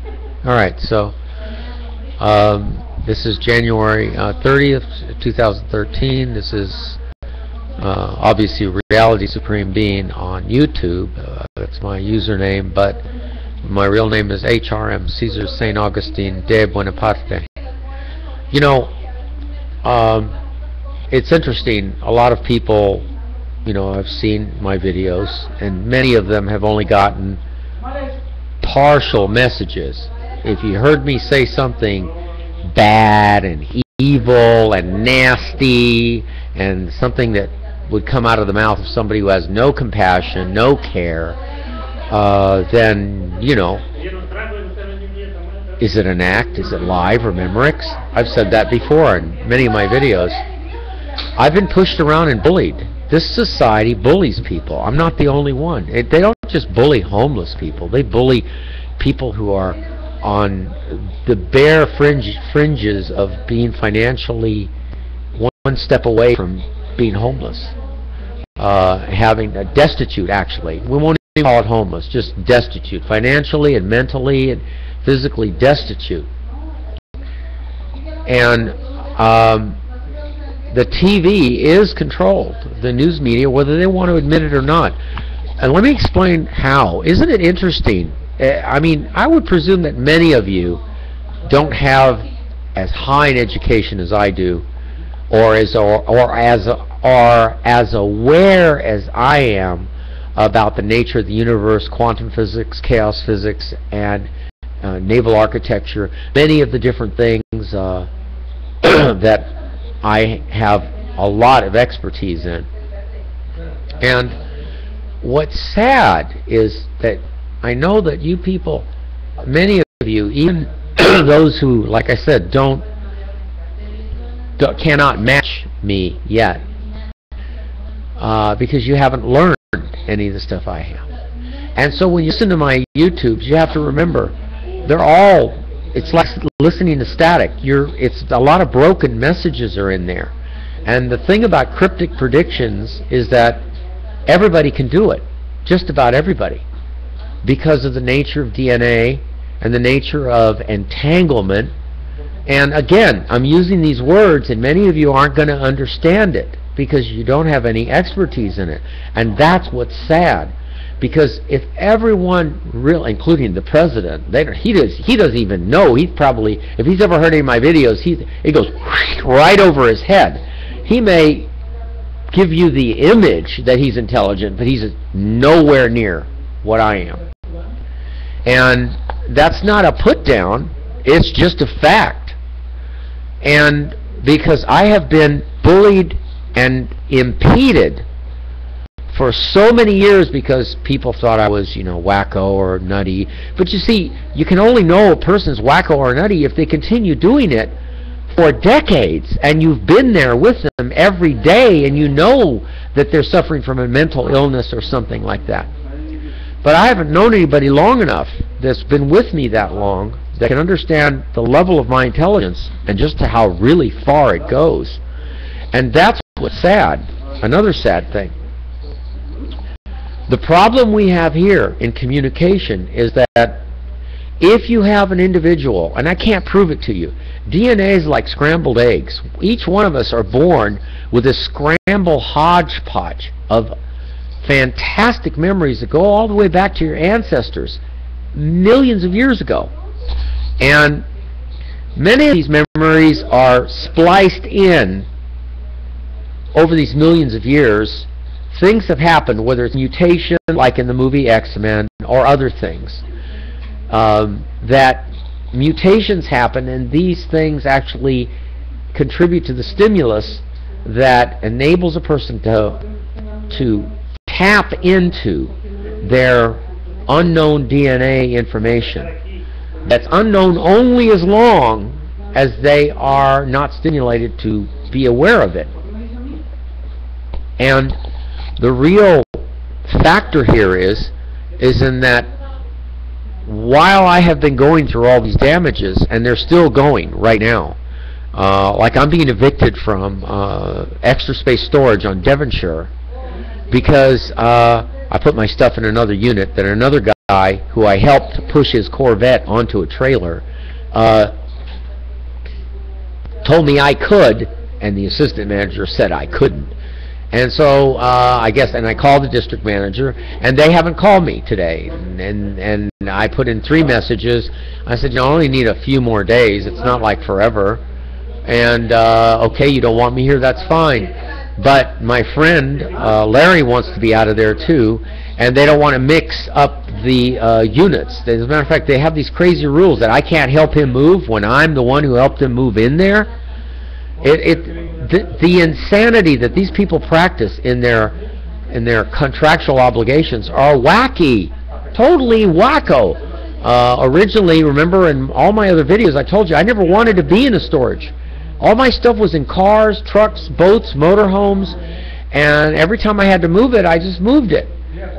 All right, so this is January 30th, 2013. This is obviously Reality Supreme Being on YouTube. That's my username, but my real name is HRM Caesar St. Augustine de Buonaparte. You know, it's interesting. A lot of people, you know, I've seen my videos, and many of them have only gotten partial messages. If you heard me say something bad and evil and nasty and something that would come out of the mouth of somebody who has no compassion, no care, then, you know, is it an act? Is it live or Memorex? I've said that before in many of my videos. I've been pushed around and bullied. This society bullies people. I'm not the only one. They don't just bully homeless people. They bully people who are on the bare fringes of being financially one step away from being homeless. Having destitute, actually. We won't even call it homeless, just destitute. Financially and mentally and physically destitute. And the TV is controlled, the news media, whether they want to admit it or not. And let me explain how. Isn't it interesting? I mean, I would presume that many of you don't have as high an education as I do, or as aware as I am about the nature of the universe, quantum physics, chaos physics, and naval architecture, many of the different things that I have a lot of expertise in. And what's sad is that I know that you people, many of you, even those who, like I said, cannot match me yet, because you haven't learned any of the stuff I have. And so when you listen to my YouTubes, you have to remember, they're all, it's like listening to static. It's a lot of broken messages are in there. And the thing about cryptic predictions is that everybody can do it, just about everybody, because of the nature of DNA and the nature of entanglement. And again, I'm using these words, and many of you aren't going to understand it because you don't have any expertise in it. And that's what's sad. Because if everyone, including the president, he doesn't even know. He's probably, if he's ever heard any of my videos, it goes right over his head. He may give you the image that he's intelligent, but he's nowhere near what I am. And that's not a put down, it's just a fact. And because I have been bullied and impeded for so many years because people thought I was, you know, wacko or nutty. But you see, you can only know a person's wacko or nutty if they continue doing it for decades, and you've been there with them every day, and you know that they're suffering from a mental illness or something like that. But I haven't known anybody long enough that's been with me that long that can understand the level of my intelligence and just to how really far it goes. And that's what's sad. Another sad thing. The problem we have here in communication is that if you have an individual, and I can't prove it to you, DNA is like scrambled eggs. Each one of us are born with a scrambled hodgepodge of fantastic memories that go all the way back to your ancestors millions of years ago. And many of these memories are spliced in over these millions of years. Things have happened, whether it's mutation, like in the movie X-Men, or other things. That mutations happen, and these things actually contribute to the stimulus that enables a person to tap into their unknown DNA information. That's unknown only as long as they are not stimulated to be aware of it. And the real factor here is in that while I have been going through all these damages, and they're still going right now, like I'm being evicted from Extra Space Storage on Devonshire because I put my stuff in another unit that another guy guy who I helped push his Corvette onto a trailer told me I could, and the assistant manager said I couldn't. And so I guess, and I called the district manager, and they haven't called me today. And I put in 3 messages. I said, you only need a few more days. It's not like forever. And okay, you don't want me here, that's fine. But my friend Larry wants to be out of there too, and they don't want to mix up the units. As a matter of fact, they have these crazy rules that I can't help him move when I'm the one who helped him move in there. The insanity that these people practice in their contractual obligations are wacky, totally wacko. Originally, remember in all my other videos, I told you I never wanted to be in a storage. All my stuff was in cars, trucks, boats, motorhomes, and every time I had to move it, I just moved it.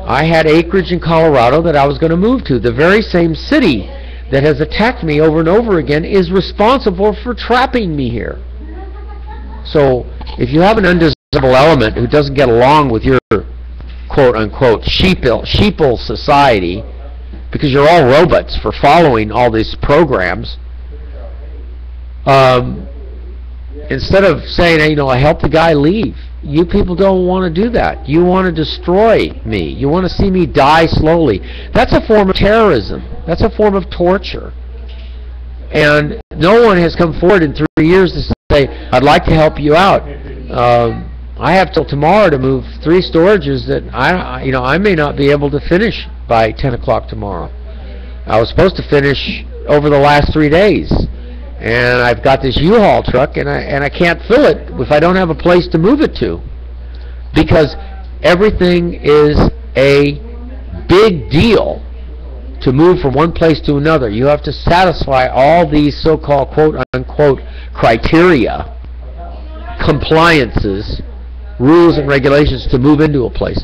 I had acreage in Colorado that I was going to move to. The very same city that has attacked me over and over again is responsible for trapping me here. So if you have an undesirable element who doesn't get along with your quote-unquote sheeple society, because you're all robots for following all these programs, instead of saying, hey, I helped the guy leave, you people don't want to do that. You want to destroy me. You want to see me die slowly. That's a form of terrorism. That's a form of torture. And no one has come forward in 3 years to say, I'd like to help you out. I have till tomorrow to move 3 storages that I may not be able to finish by 10 o'clock tomorrow. I was supposed to finish over the last 3 days. And I've got this U-Haul truck, and I can't fill it if I don't have a place to move it to, because everything is a big deal to move from one place to another. You have to satisfy all these so-called quote-unquote criteria, compliances, rules and regulations to move into a place.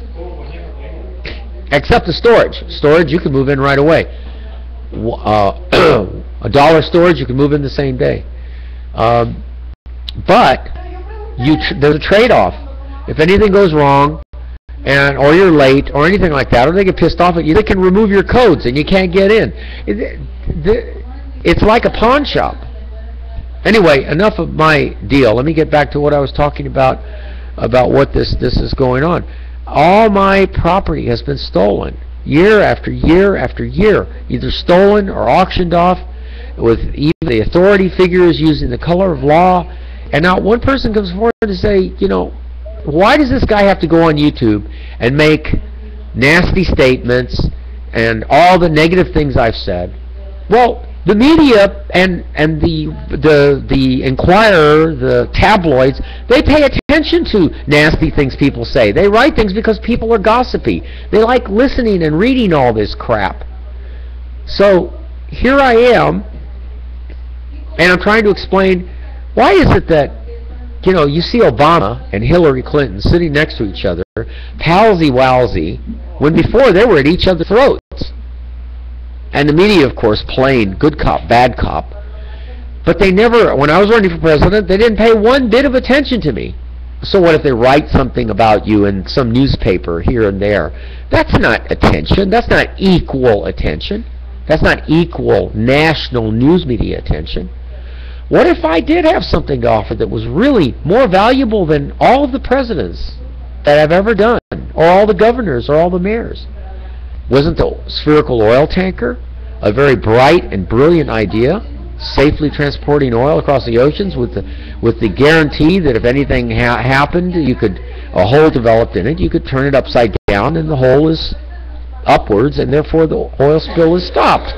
Except the storage. Storage you can move in right away. A dollar storage you can move in the same day. But there's a trade-off. If anything goes wrong, or you're late, or anything like that, or they get pissed off at you, they can remove your codes and you can't get in. It's like a pawn shop. Anyway, enough of my deal. Let me get back to what I was talking about what this is going on. All my property has been stolen, year after year after year, either stolen or auctioned off, with even the authority figures using the color of law, and not one person comes forward to say, why does this guy have to go on YouTube and make nasty statements and all the negative things I've said? Well, the media and the Inquirer, the tabloids, they pay attention to nasty things people say. They write things because people are gossipy. They like listening and reading all this crap. So here I am, and I'm trying to explain, why is it that, you see Obama and Hillary Clinton sitting next to each other, palsy-walsy, when before they were at each other's throats. And the media, of course, playing good cop, bad cop. But they never, when I was running for president, they didn't pay one bit of attention to me. So what if they write something about you in some newspaper here and there? That's not attention. That's not equal attention. That's not equal national news media attention. What if I did have something to offer that was really more valuable than all of the presidents that I've ever done, or all the governors, or all the mayors? Wasn't the spherical oil tanker a very bright and brilliant idea, safely transporting oil across the oceans with the guarantee that if anything happened, a hole developed in it, you could turn it upside down and the hole is upwards, and therefore the oil spill is stopped.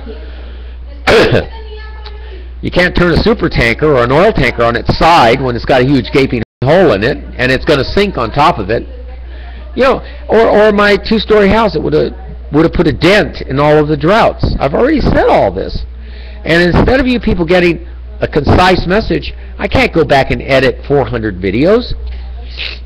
You can't turn a super tanker or an oil tanker on its side when it's got a huge gaping hole in it and it's going to sink on top of it. Or my 2-story house, it would have put a dent in all of the droughts. I've already said all this. And instead of you people getting a concise message, I can't go back and edit 400 videos.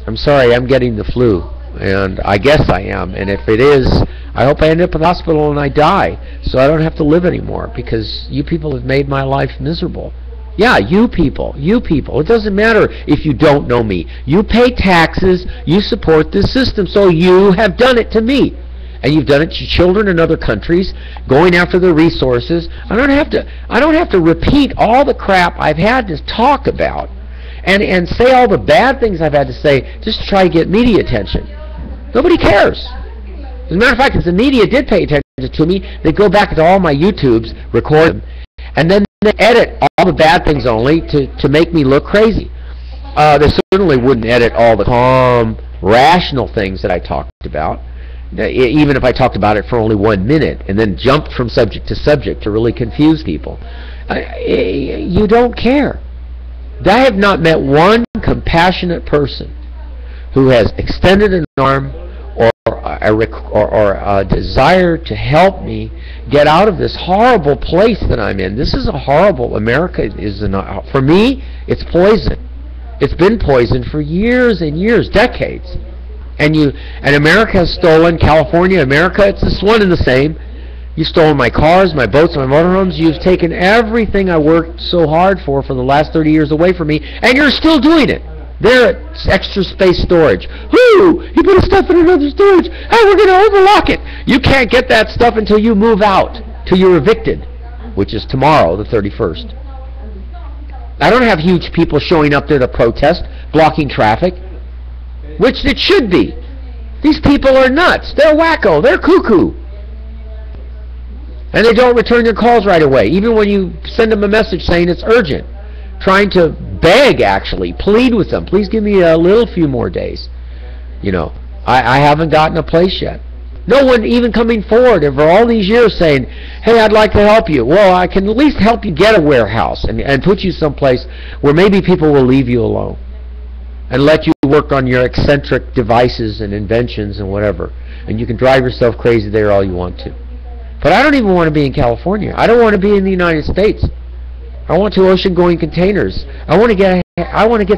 I'm sorry, I'm getting the flu. And I guess I am. And if it is, I hope I end up in the hospital and I die, so I don't have to live anymore, because you people have made my life miserable. Yeah, you people. It doesn't matter if you don't know me. You pay taxes, you support this system, so you have done it to me. and you've done it to children in other countries, going after the resources. I don't have to repeat all the crap I've had to talk about and say all the bad things I've had to say just to try to get media attention. Nobody cares. As a matter of fact, if the media did pay attention to me, they'd go back to all my YouTubes, record them, and then they edit all the bad things only to make me look crazy. They certainly wouldn't edit all the calm, rational things that I talked about, even if I talked about it for only 1 minute and then jumped from subject to subject to really confuse people. You don't care. I have not met one compassionate person who has extended an arm or a desire to help me get out of this horrible place that I'm in. This is a horrible, America is, for me, it's poison. It's been poisoned for years and years, decades. And America has stolen, California, America, it's just one and the same. You've stolen my cars, my boats, my motorhomes. You've taken everything I worked so hard for the last 30 years away from me, and you're still doing it. There at extra space storage. Whoo! He put his stuff in another storage. Hey, we're going to overlock it. You can't get that stuff until you move out, till you're evicted, which is tomorrow, the 31st. I don't have huge people showing up there to protest, blocking traffic, which it should be. These people are nuts. They're wacko. They're cuckoo. And they don't return your calls right away, even when you send them a message saying it's urgent. Trying to beg, actually, plead with them. Please give me a little few more days. You know, I haven't gotten a place yet. No one even coming forward over all these years saying, hey, I'd like to help you. Well, I can at least help you get a warehouse and put you someplace where maybe people will leave you alone and let you work on your eccentric devices and inventions and whatever. And you can drive yourself crazy there all you want to. But I don't even want to be in California. I don't want to be in the United States. I want to ocean-going containers. I want to get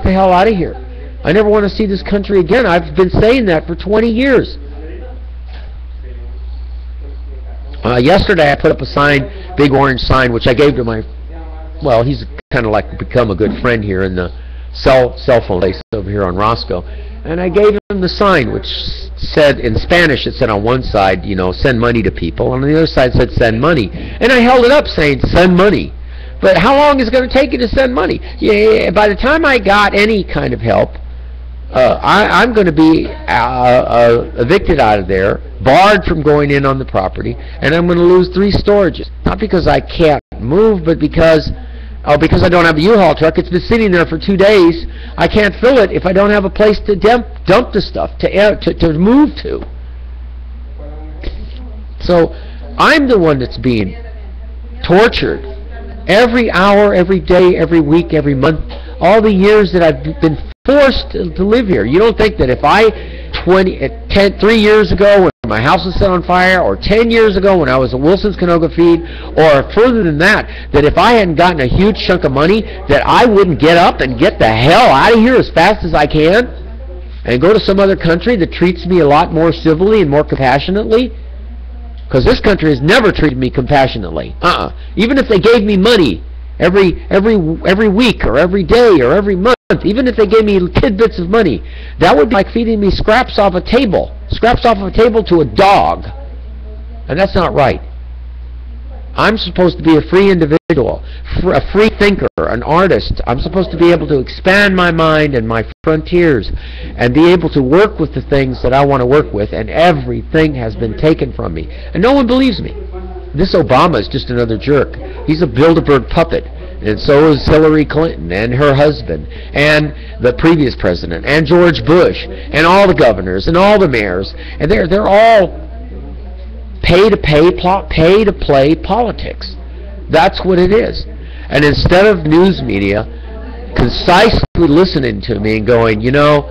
the hell out of here. I never want to see this country again. I've been saying that for 20 years. Yesterday I put up a sign, big orange sign, which I gave to my, well, he's kind of like become a good friend here in the cell phone place over here on Roscoe. And I gave him the sign, which said, in Spanish, it said on one side, you know, send money to people. On the other side it said send money. And I held it up saying send money. But how long is it going to take you to send money? Yeah, by the time I got any kind of help, I'm going to be evicted out of there, barred from going in on the property, and I'm going to lose 3 storages. Not because I can't move, but because I don't have a U-Haul truck. It's been sitting there for 2 days. I can't fill it if I don't have a place to dump the stuff, to move to. So I'm the one that's being tortured. Every hour, every day, every week, every month, all the years that I've been forced to live here. You don't think that if 3 years ago when my house was set on fire, or 10 years ago when I was at Wilson's Canoga Feed, or further than that if I hadn't gotten a huge chunk of money, that I wouldn't get up and get the hell out of here as fast as I can and go to some other country that treats me a lot more civilly and more compassionately? Because this country has never treated me compassionately. Even if they gave me money every week or every day or every month, even if they gave me tidbits of money, that would be like feeding me scraps off a table to a dog. And that's not right. I'm supposed to be a free individual, a free thinker, an artist. I'm supposed to be able to expand my mind and my frontiers and be able to work with the things that I want to work with, and everything has been taken from me. And no one believes me. This Obama is just another jerk. He's a Bilderberg puppet. And so is Hillary Clinton and her husband and the previous president and George Bush and all the governors and all the mayors. And they're all pay to play politics. That's what it is. And instead of news media concisely listening to me and going, you know,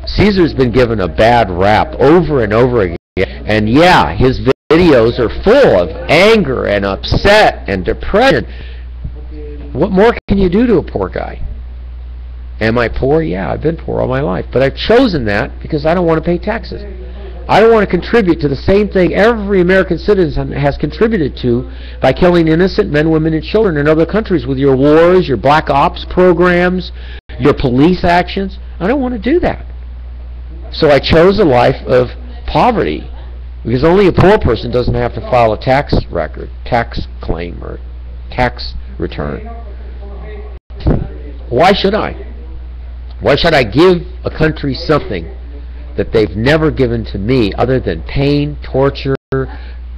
Caesar's been given a bad rap over and over again. And yeah, his videos are full of anger and upset and depression. What more can you do to a poor guy? Am I poor? Yeah, I've been poor all my life. But I've chosen that because I don't want to pay taxes. I don't want to contribute to the same thing every American citizen has contributed to by killing innocent men, women, and children in other countries with your wars, your black ops programs, your police actions. I don't want to do that. So I chose a life of poverty, Because only a poor person doesn't have to file a tax record, tax claim, or tax return. Why should I? Why should I give a country something that they've never given to me other than pain, torture,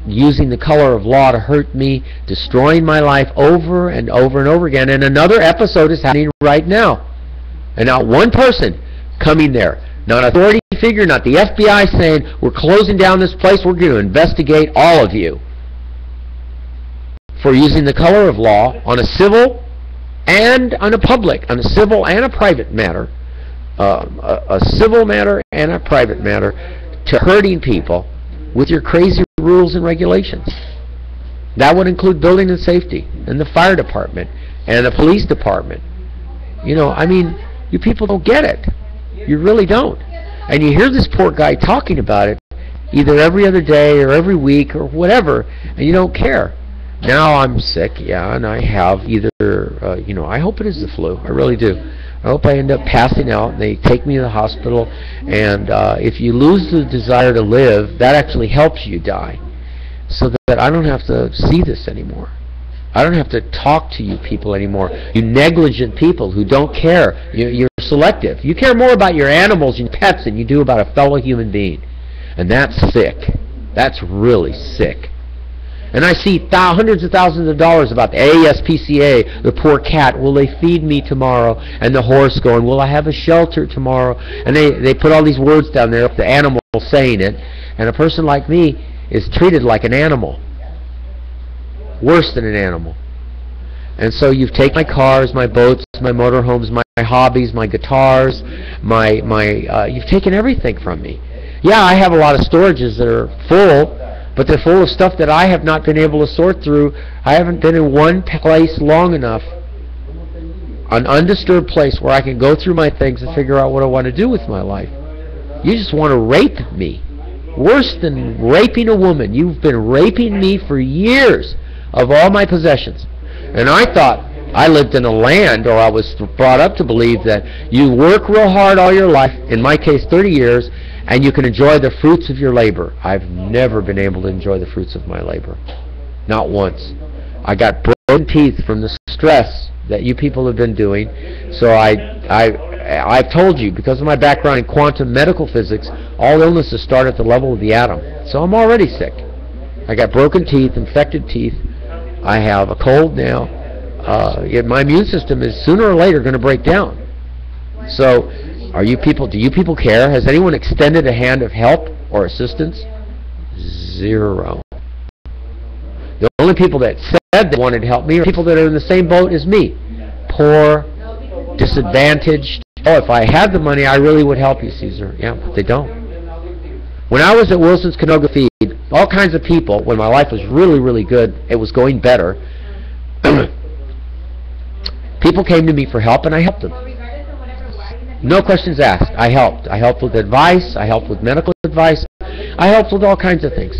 using the color of law to hurt me, destroying my life over and over and over again? And another episode is happening right now. And not one person coming there, not an authority figure, not the FBI saying, we're closing down this place, we're going to investigate all of you for using the color of law on a civil and on a public, on a civil and a private matter, a civil matter and a private matter, to hurting people with your crazy rules and regulations. That would include building and safety, and the fire department, and the police department. You know, I mean, you people don't get it. You really don't. And you hear this poor guy talking about it either every other day or every week or whatever, and you don't care. Now I'm sick, yeah, and I have either, you know, I hope it is the flu. I really do. I hope I end up passing out, and they take me to the hospital, and if you lose the desire to live, that actually helps you die, so that I don't have to see this anymore. I don't have to talk to you people anymore. You negligent people who don't care. You're selective. You care more about your animals and pets than you do about a fellow human being. And that's sick. That's really sick. And I see hundreds of thousands of dollars about the ASPCA, the poor cat, will they feed me tomorrow? And the horse going, will I have a shelter tomorrow? And they put all these words down there, the animal saying it. And a person like me is treated like an animal. Worse than an animal. And so you've taken my cars, my boats, my motorhomes, my hobbies, my guitars, you've taken everything from me. Yeah, I have a lot of storages that are full, but they're full of stuff that I have not been able to sort through. I haven't been in one place long enough, an undisturbed place where I can go through my things and figure out what I want to do with my life. You just want to rape me. Worse than raping a woman. You've been raping me for years of all my possessions. And I thought I lived in a land, or I was brought up to believe, that you work real hard all your life, in my case 30 years, and you can enjoy the fruits of your labor. I've never been able to enjoy the fruits of my labor. Not once. I got broken teeth from the stress that you people have been doing. So I've told you, because of my background in quantum medical physics, all illnesses start at the level of the atom. So I'm already sick. I got broken teeth, infected teeth. I have a cold now. Yet my immune system is sooner or later going to break down. So, do you people care? Has anyone extended a hand of help or assistance? Zero. The only people that said they wanted to help me are people that are in the same boat as me. Poor, disadvantaged. Oh, if I had the money, I really would help you, Caesar. Yeah, but they don't. When I was at Wilson's Canoga Feed, all kinds of people, when my life was really, really good, it was going better, people came to me for help, and I helped them. No questions asked. I helped. I helped with advice. I helped with medical advice. I helped with all kinds of things.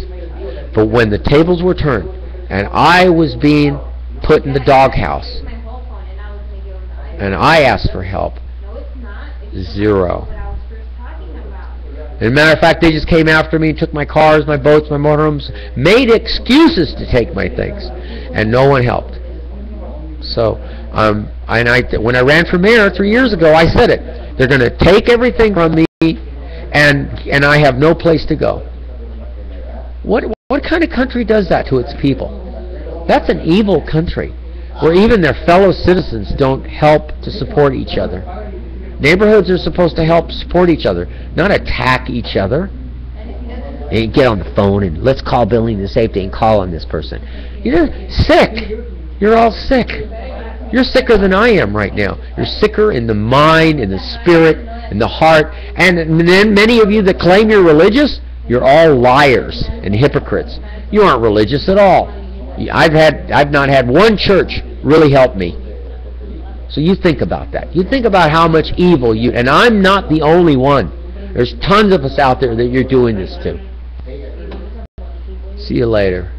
But when the tables were turned, and I was being put in the doghouse, and I asked for help, zero. As a matter of fact, they just came after me, took my cars, my boats, my motorhomes, made excuses to take my things, and no one helped. So, when I ran for mayor 3 years ago, I said it. They're going to take everything from me, and I have no place to go. What kind of country does that to its people? That's an evil country, where even their fellow citizens don't help to support each other. Neighborhoods are supposed to help support each other, not attack each other. And get on the phone and let's call building and safety and call on this person. You're sick. You're all sick. You're sicker than I am right now. You're sicker in the mind, in the spirit, in the heart. And then many of you that claim you're religious, you're all liars and hypocrites. You aren't religious at all. I've not had one church really help me. So you think about that. You think about how much evil and I'm not the only one. There's tons of us out there that you're doing this to. See you later.